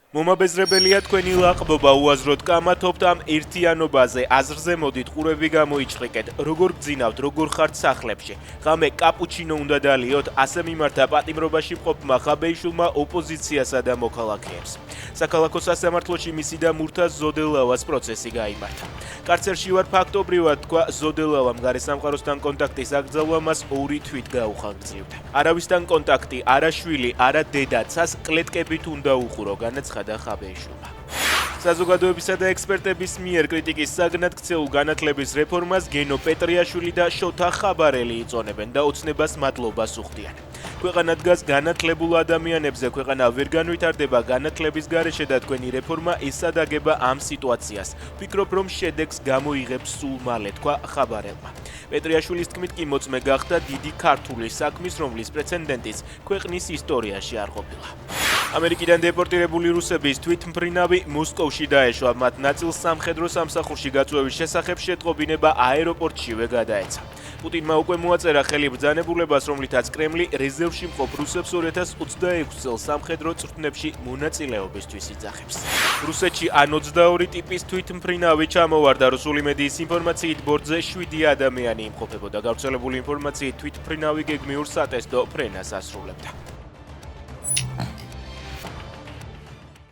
მომაბეზრებელია თქვენი ლაყბობა, უაზროდ კამათობთ ამ ერთიანობაზე, აზრზე მოდით, ყურები გამოიჭრიკეთ, როგორ გძინავთ, როგორ ხართ სახლებში. ღამე კაპუჩინო უნდა დალიოთ, ასე მიმართა პატიმრობაში მყოფმა ხაბეიშვილმა ოპოზიციასა და მოქალაქეებს. საქალაქო სასამართლოში მისი და მურთაზ ზოდელავას პროცესი გაიმართა. კარცერში ვარ ფაქტობრივად თქვა ზოდელავამ, გარესამყაროსთან კონტაქტის აკრძალვა მას 2 თვით გაუხანგრძლივდა. არავისთან კონტაქტი, არა შვილი, არა დედა, ცას კლეტკებით უნდა უყურო, განაცხადა ხაბეიშვილმა. საზოგადოებისა და ექსპერტების მიერ კრიტიკის საგნად ქცეულ განათლების რეფორმას გენო პეტრიაშვილი და შოთა ხაბარელი იწონებენ და ოცნებას მადლობას უხდიან. ქვეყანა დგას განათლებულ ადამიანებზე, ქვეყანა ვერ განვითარდება განათლების გარეშე და თქვენი რეფორმა ესადაგება ამ სიტუაციას. ვფიქრობ, რომ შედეგს გამოიღებს სულ მალე, თქვა ხაბარელმა. პეტრიაშვილის თქმით კი მოწმე გახდა დიდი ქართული საქმის, რომლის პრეცედენტიც ქვეყნის ისტორიაში არ ყოფილა. ამერიკიდან დეპორტირებული რუსების თვითმფრინავი მოსკოვში დაეშვა, მათ ნაწილს სამხედრო სამსახურში გაწვევის შესახებ შეტყობინება აეროპორტშივე გადაეცა. პუტინმა უკვე მოაწერა ხელი ბრძანებულებას, რომლითაც კრემლი რეზერვში მყოფ რუსებს 2026 წელს სამხედრო წვრთნებში მონაწილეობისთვის იძახებს. რუსეთში ან 22 ტიპის თვითმფრინავი ჩამოვარდა, რუსული მედიის ინფორმაციით ბორტზე 7 ადამიანი იმყოფებოდა. გავრცელებული ინფორმაციით თვითმფრინავი გეგმიურ სატესტო ფრენას ასრულებდა.